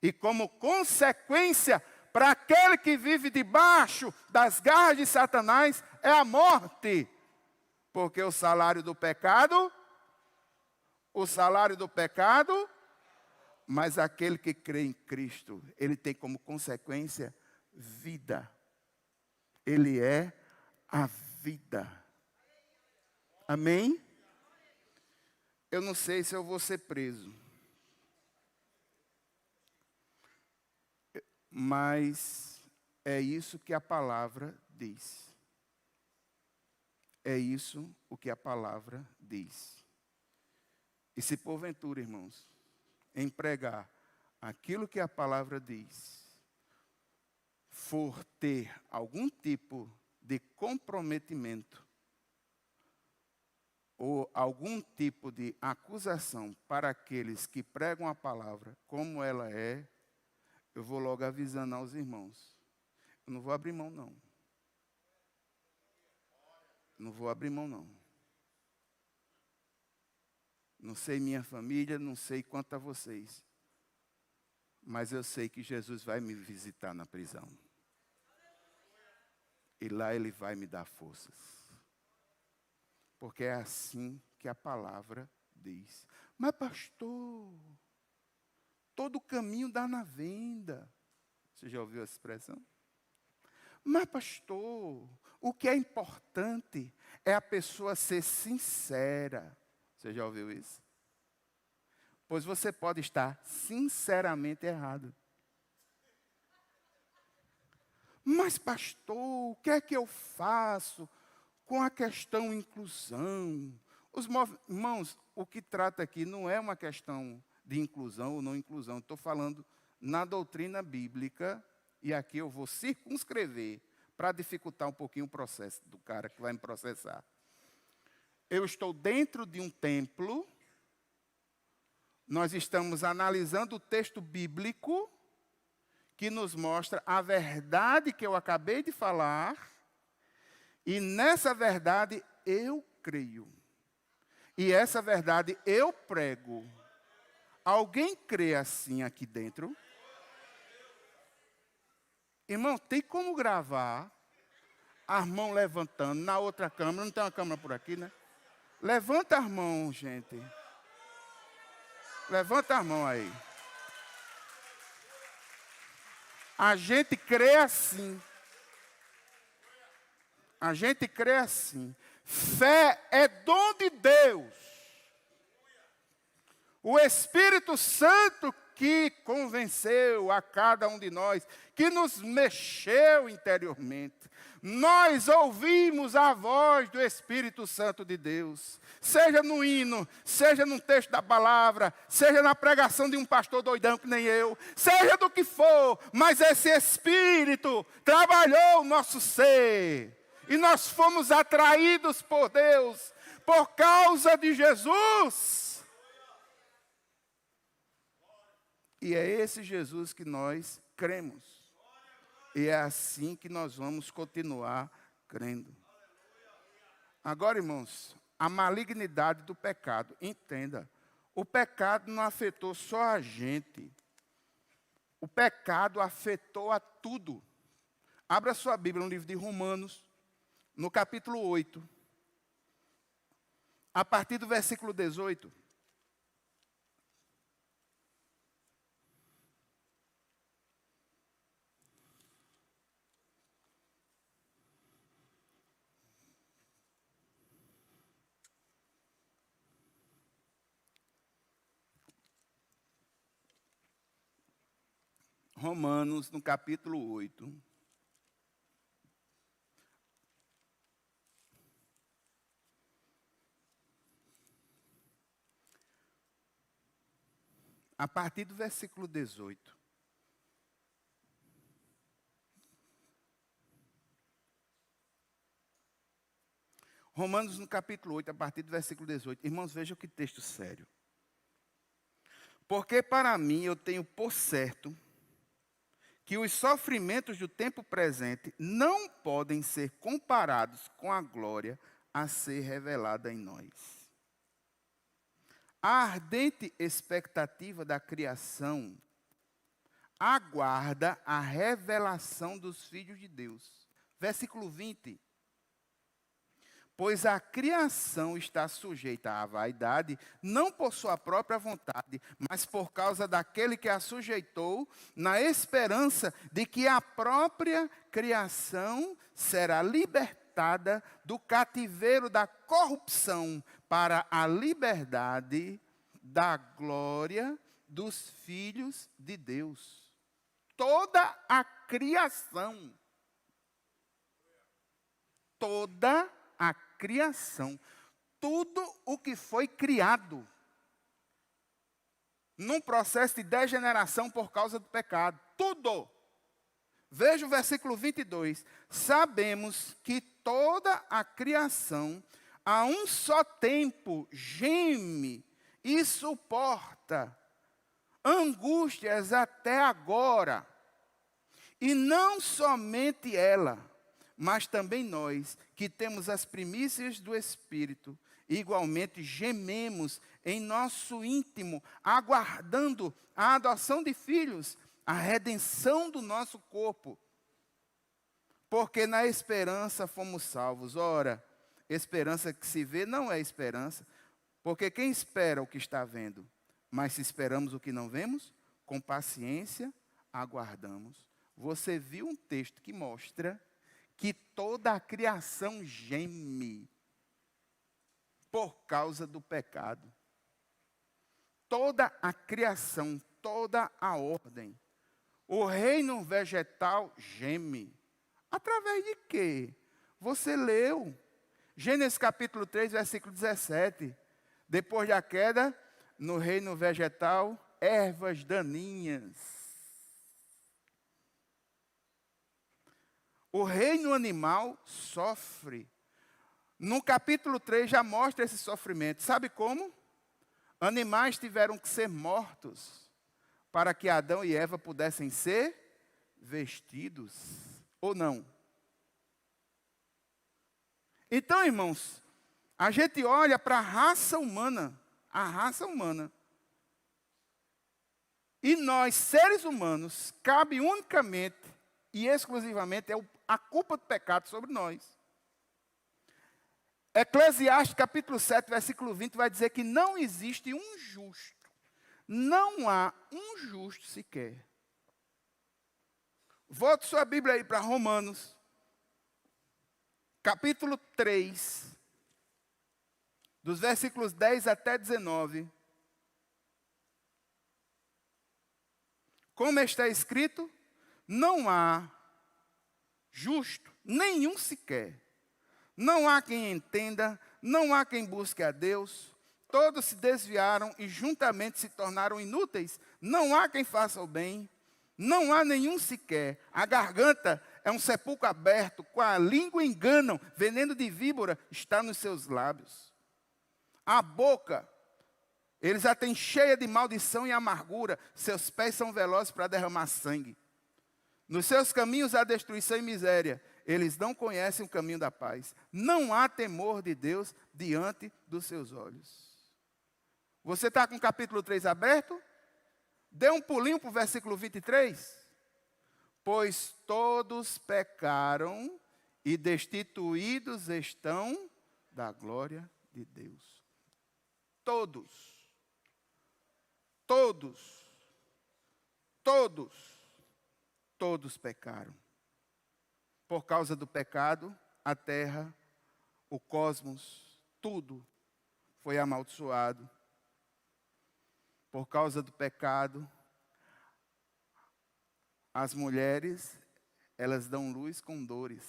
E como consequência, para aquele que vive debaixo das garras de Satanás, é a morte. Porque o salário do pecado, mas aquele que crê em Cristo, ele tem como consequência vida. Ele é a vida. Amém? Eu não sei se eu vou ser preso. Mas é isso que a palavra diz. É isso o que a palavra diz. E se porventura, irmãos, em pregar aquilo que a palavra diz, for ter algum tipo de comprometimento, ou algum tipo de acusação para aqueles que pregam a palavra como ela é, eu vou logo avisando aos irmãos. Eu não vou abrir mão, não. Não vou abrir mão, não. Não sei minha família, não sei quanto a vocês. Mas eu sei que Jesus vai me visitar na prisão. E lá Ele vai me dar forças. Porque é assim que a palavra diz. Mas pastor, todo caminho dá na venda. Você já ouviu essa expressão? Mas pastor, o que é importante é a pessoa ser sincera. Você já ouviu isso? Pois você pode estar sinceramente errado. Mas pastor, o que é que eu faço com a questão inclusão? Irmãos, o que trata aqui não é uma questão de inclusão ou não inclusão. Estou falando na doutrina bíblica, e aqui eu vou circunscrever para dificultar um pouquinho o processo do cara que vai me processar. Eu estou dentro de um templo, nós estamos analisando o texto bíblico que nos mostra a verdade que eu acabei de falar, e nessa verdade eu creio. E essa verdade eu prego. Alguém crê assim aqui dentro? Irmão, tem como gravar as mãos levantando na outra câmera? Não tem uma câmera por aqui, né? Levanta as mãos, gente. Levanta as mãos aí. A gente crê assim. A gente crê assim. Fé é dom de Deus. O Espírito Santo que convenceu a cada um de nós, que nos mexeu interiormente. Nós ouvimos a voz do Espírito Santo de Deus, seja no hino, seja num texto da palavra, seja na pregação de um pastor doidão que nem eu, seja do que for, mas esse Espírito trabalhou o nosso ser, e nós fomos atraídos por Deus, por causa de Jesus. E é esse Jesus que nós cremos. E é assim que nós vamos continuar crendo. Agora, irmãos, a malignidade do pecado. Entenda, o pecado não afetou só a gente. O pecado afetou a tudo. Abra sua Bíblia no livro de Romanos, no capítulo 8. A partir do versículo 18. Romanos, no capítulo 8. A partir do versículo 18. Romanos, no capítulo 8, a partir do versículo 18. Irmãos, vejam que texto sério. Porque para mim eu tenho por certo que os sofrimentos do tempo presente não podem ser comparados com a glória a ser revelada em nós. A ardente expectativa da criação aguarda a revelação dos filhos de Deus. Versículo 20. Pois a criação está sujeita à vaidade, não por sua própria vontade, mas por causa daquele que a sujeitou, na esperança de que a própria criação será libertada do cativeiro da corrupção para a liberdade da glória dos filhos de Deus. Toda a criação, toda a criação, tudo o que foi criado, num processo de degeneração por causa do pecado, tudo. Veja o versículo 22. Sabemos que toda a criação a um só tempo geme e suporta angústias até agora. E não somente ela, mas também nós, que temos as primícias do Espírito, igualmente gememos em nosso íntimo, aguardando a adoção de filhos, a redenção do nosso corpo. Porque na esperança fomos salvos. Ora, esperança que se vê não é esperança, porque quem espera o que está vendo? Mas se esperamos o que não vemos, com paciência aguardamos. Você viu um texto que mostra que toda a criação geme por causa do pecado. Toda a criação, toda a ordem. O reino vegetal geme. Através de quê? Você leu. Gênesis capítulo 3, versículo 17. Depois da queda, no reino vegetal, ervas daninhas. O reino animal sofre. No capítulo 3 já mostra esse sofrimento. Sabe como? Animais tiveram que ser mortos para que Adão e Eva pudessem ser vestidos. Ou não? Então, irmãos, a gente olha para a raça humana. E nós, seres humanos, cabe unicamente e exclusivamente a culpa do pecado sobre nós. Eclesiastes capítulo 7, versículo 20 vai dizer que não existe um justo. Não há um justo sequer. Volte sua Bíblia aí para Romanos, capítulo 3, dos versículos 10 até 19. Como está escrito, não há justo, nenhum sequer. Não há quem entenda, não há quem busque a Deus. Todos se desviaram e juntamente se tornaram inúteis. Não há quem faça o bem, não há nenhum sequer. A garganta é um sepulcro aberto, com a língua enganam, veneno de víbora está nos seus lábios. A boca, eles a têm cheia de maldição e amargura, seus pés são velozes para derramar sangue. Nos seus caminhos há destruição e miséria, eles não conhecem o caminho da paz. Não há temor de Deus diante dos seus olhos. Você está com o capítulo 3 aberto? Dê um pulinho para o versículo 23. Pois todos pecaram e destituídos estão da glória de Deus. Todos. Todos. Todos. Todos pecaram. Por causa do pecado, a terra, o cosmos, tudo foi amaldiçoado. Por causa do pecado, as mulheres, elas dão luz com dores.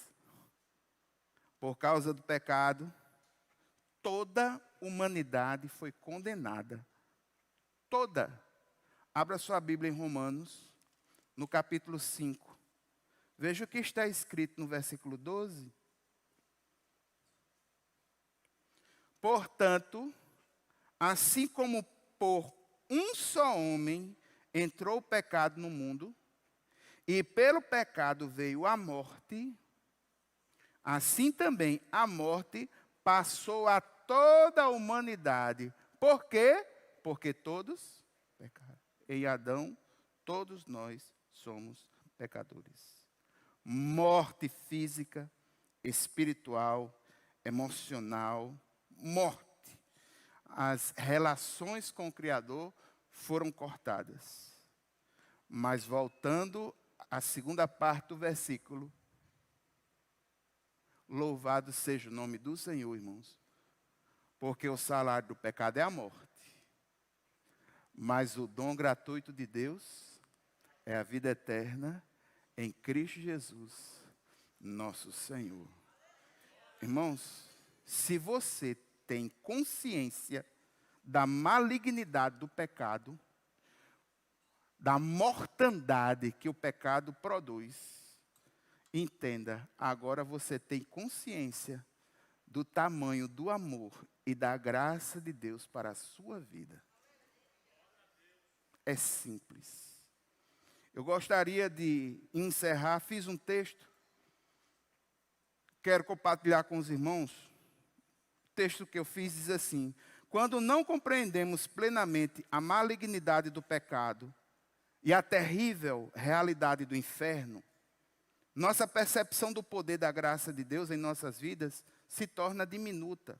Por causa do pecado, toda a humanidade foi condenada. Toda. Abra sua Bíblia em Romanos, no capítulo 5. Veja o que está escrito no versículo 12. Portanto, assim como por um só homem entrou o pecado no mundo, e pelo pecado veio a morte, assim também a morte passou a toda a humanidade. Por quê? Porque todos pecaram. Em Adão, todos nós somos pecadores. Morte física, espiritual, emocional, morte. As relações com o Criador foram cortadas. Mas voltando à segunda parte do versículo, louvado seja o nome do Senhor, irmãos, porque o salário do pecado é a morte, mas o dom gratuito de Deus é a vida eterna em Cristo Jesus, nosso Senhor. Irmãos, se você tem consciência da malignidade do pecado, da mortandade que o pecado produz, entenda, agora você tem consciência do tamanho do amor e da graça de Deus para a sua vida. É simples. Eu gostaria de encerrar, fiz um texto, quero compartilhar com os irmãos. O texto que eu fiz diz assim: quando não compreendemos plenamente a malignidade do pecado e a terrível realidade do inferno, nossa percepção do poder da graça de Deus em nossas vidas se torna diminuta.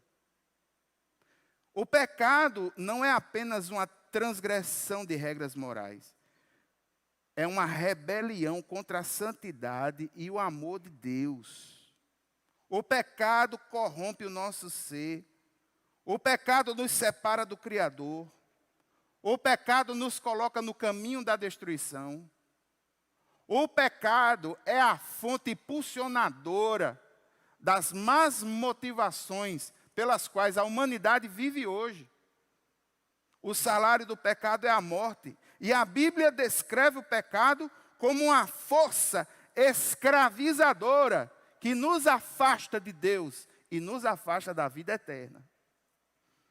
O pecado não é apenas uma transgressão de regras morais. É uma rebelião contra a santidade e o amor de Deus. O pecado corrompe o nosso ser. O pecado nos separa do Criador. O pecado nos coloca no caminho da destruição. O pecado é a fonte impulsionadora das más motivações pelas quais a humanidade vive hoje. O salário do pecado é a morte. E a Bíblia descreve o pecado como uma força escravizadora que nos afasta de Deus e nos afasta da vida eterna.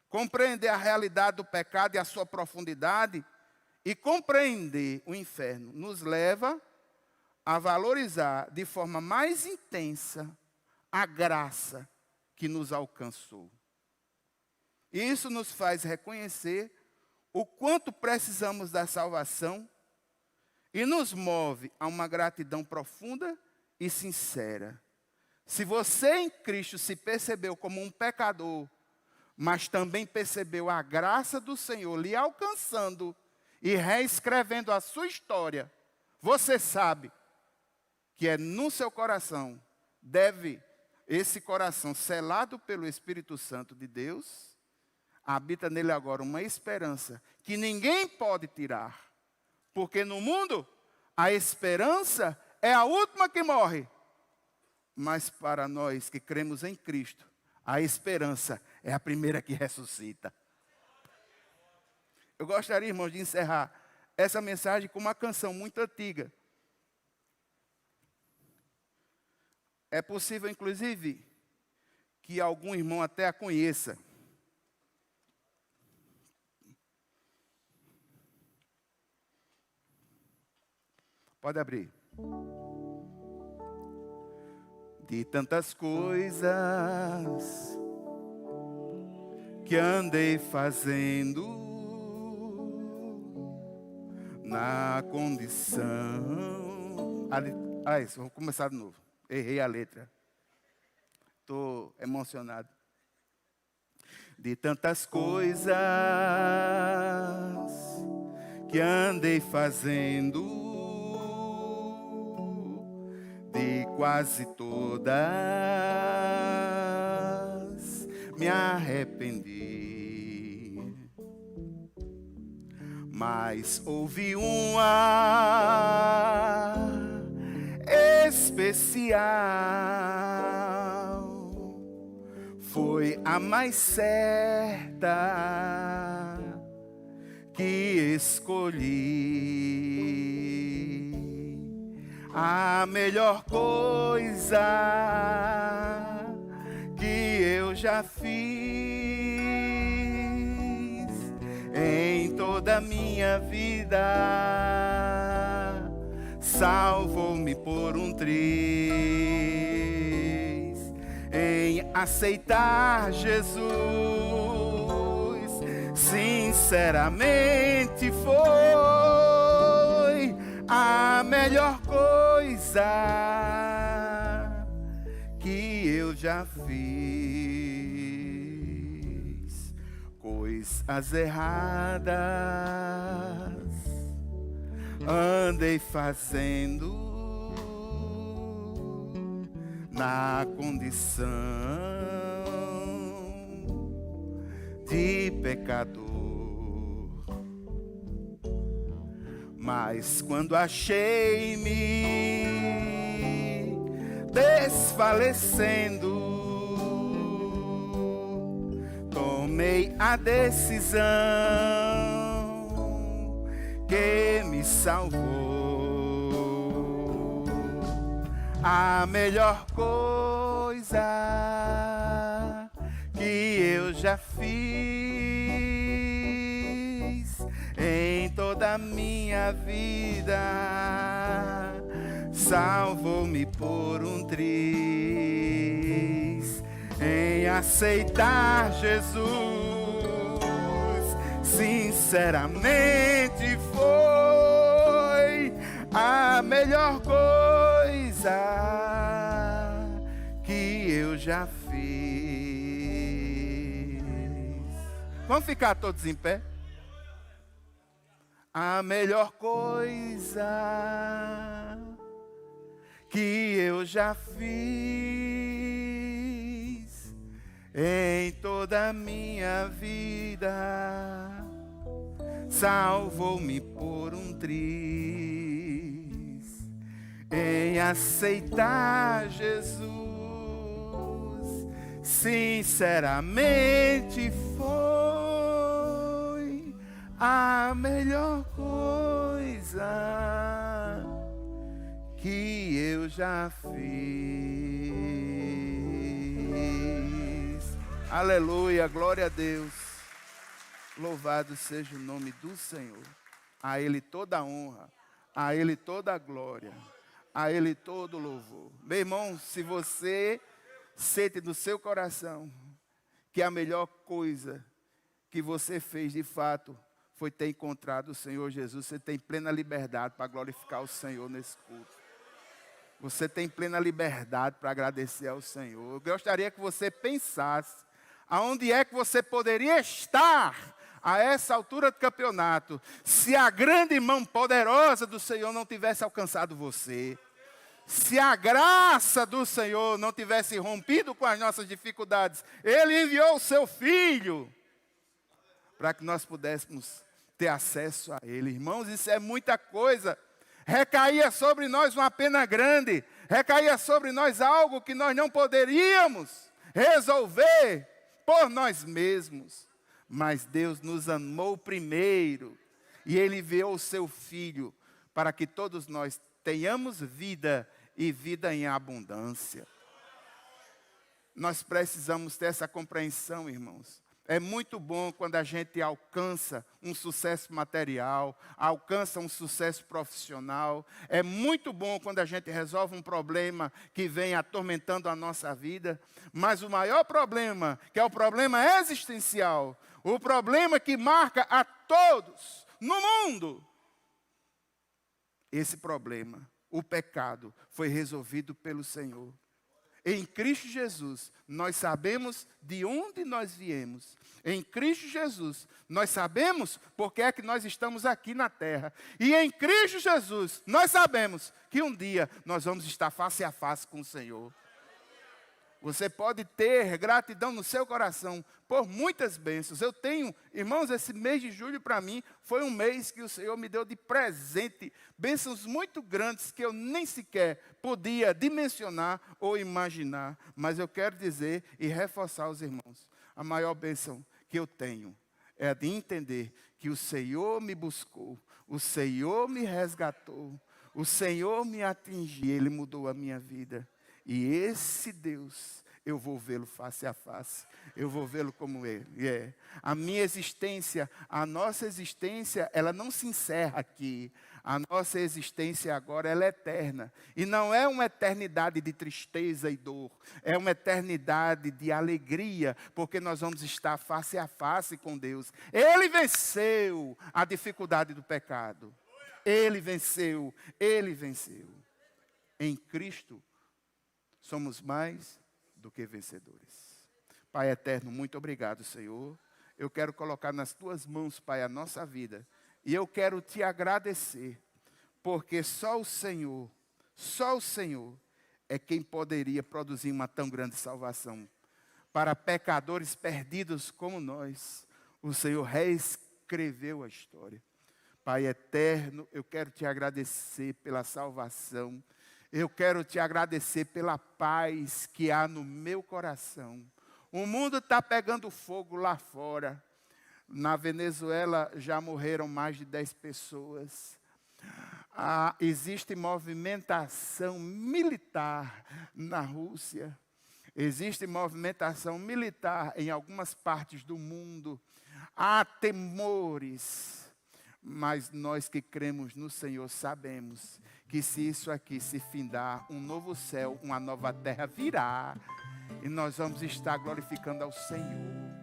Compreender a realidade do pecado e a sua profundidade e compreender o inferno nos leva a valorizar de forma mais intensa a graça que nos alcançou. Isso nos faz reconhecer o quanto precisamos da salvação e nos move a uma gratidão profunda e sincera. Se você em Cristo se percebeu como um pecador, mas também percebeu a graça do Senhor lhe alcançando e reescrevendo a sua história, você sabe que é no seu coração, esse coração selado pelo Espírito Santo de Deus, habita nele agora uma esperança que ninguém pode tirar. Porque no mundo, a esperança é a última que morre. Mas para nós que cremos em Cristo, a esperança é a primeira que ressuscita. Eu gostaria, irmãos, de encerrar essa mensagem com uma canção muito antiga. É possível, inclusive, que algum irmão até a conheça. Pode abrir. De tantas coisas que andei fazendo na condição... isso, vou começar de novo. Errei a letra. Estou emocionado. De tantas coisas que andei fazendo, de quase todas me arrependi. Mas houve uma especial, foi a mais certa que escolhi. A melhor coisa que eu já fiz em toda a minha vida, salvou-me por um triz em aceitar Jesus. Sinceramente foi a melhor coisa que eu já fiz. Coisas erradas andei fazendo na condição de pecador. Mas quando achei-me desfalecendo, tomei a decisão que me salvou. a melhor coisa que eu já fiz em toda a minha vida, salvou-me por um triz em aceitar Jesus. Sinceramente foi a melhor coisa que eu já fiz. Vamos ficar todos em pé? A melhor coisa que eu já fiz em toda a minha vida, salvou-me por um triz em aceitar Jesus. Sinceramente foi a melhor coisa que eu já fiz. Aleluia, glória a Deus. Louvado seja o nome do Senhor. A Ele toda a honra, a Ele toda a glória, a Ele todo o louvor. Meu irmão, se você sente no seu coração que a melhor coisa que você fez de fato foi ter encontrado o Senhor Jesus, você tem plena liberdade para glorificar o Senhor nesse culto. Você tem plena liberdade para agradecer ao Senhor. Eu gostaria que você pensasse aonde é que você poderia estar a essa altura do campeonato se a grande mão poderosa do Senhor não tivesse alcançado você. Se a graça do Senhor não tivesse rompido com as nossas dificuldades. Ele enviou o seu Filho para que nós pudéssemos ter acesso a Ele. Irmãos, isso é muita coisa. Recaía sobre nós uma pena grande. Recaía sobre nós algo que nós não poderíamos resolver por nós mesmos. Mas Deus nos amou primeiro. E Ele enviou o seu Filho para que todos nós tenhamos vida e vida em abundância. Nós precisamos ter essa compreensão, irmãos. É muito bom quando a gente alcança um sucesso material, alcança um sucesso profissional. É muito bom quando a gente resolve um problema que vem atormentando a nossa vida. Mas o maior problema, que é o problema existencial, o problema que marca a todos no mundo, esse problema, o pecado, foi resolvido pelo Senhor. Em Cristo Jesus, nós sabemos de onde nós viemos. Em Cristo Jesus, nós sabemos porque é que nós estamos aqui na terra. E em Cristo Jesus, nós sabemos que um dia nós vamos estar face a face com o Senhor. Você pode ter gratidão no seu coração por muitas bênçãos. Eu tenho, irmãos, esse mês de julho para mim foi um mês que o Senhor me deu de presente. Bênçãos muito grandes que eu nem sequer podia dimensionar ou imaginar. Mas eu quero dizer e reforçar aos irmãos, a maior bênção que eu tenho é a de entender que o Senhor me buscou, o Senhor me resgatou, o Senhor me atingiu, Ele mudou a minha vida. E esse Deus, eu vou vê-lo face a face. Eu vou vê-lo como Ele é. A minha existência, a nossa existência, ela não se encerra aqui. A nossa existência agora, ela é eterna. E não é uma eternidade de tristeza e dor. É uma eternidade de alegria, porque nós vamos estar face a face com Deus. Ele venceu a dificuldade do pecado. Ele venceu, Ele venceu. Em Cristo, somos mais do que vencedores. Pai eterno, muito obrigado, Senhor. Eu quero colocar nas tuas mãos, Pai, a nossa vida. E eu quero te agradecer, porque só o Senhor é quem poderia produzir uma tão grande salvação. Para pecadores perdidos como nós, o Senhor reescreveu a história. Pai eterno, eu quero te agradecer pela salvação. Eu quero te agradecer pela paz que há no meu coração. O mundo está pegando fogo lá fora. Na Venezuela já morreram mais de 10 pessoas. Existe movimentação militar na Rússia. Existe movimentação militar em algumas partes do mundo. Há temores. Mas nós que cremos no Senhor sabemos que se isso aqui se findar, um novo céu, uma nova terra virá. E nós vamos estar glorificando ao Senhor.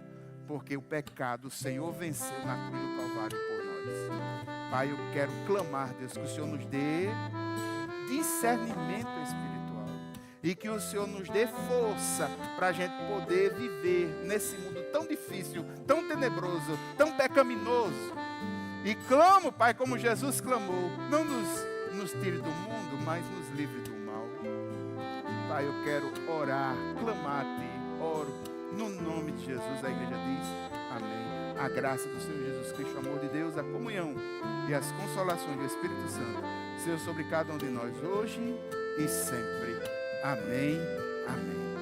Porque o pecado, o Senhor venceu na cruz do Calvário por nós. Pai, eu quero clamar, Deus, que o Senhor nos dê discernimento espiritual. E que o Senhor nos dê força para a gente poder viver nesse mundo tão difícil, tão tenebroso, tão pecaminoso. E clamo, Pai, como Jesus clamou, não nos tire do mundo, mas nos livre do mal. Pai, eu quero orar, clamar a Ti, oro, no nome de Jesus. A igreja diz amém. A graça do Senhor Jesus Cristo, o amor de Deus, a comunhão e as consolações do Espírito Santo sejam sobre cada um de nós hoje e sempre. Amém, amém.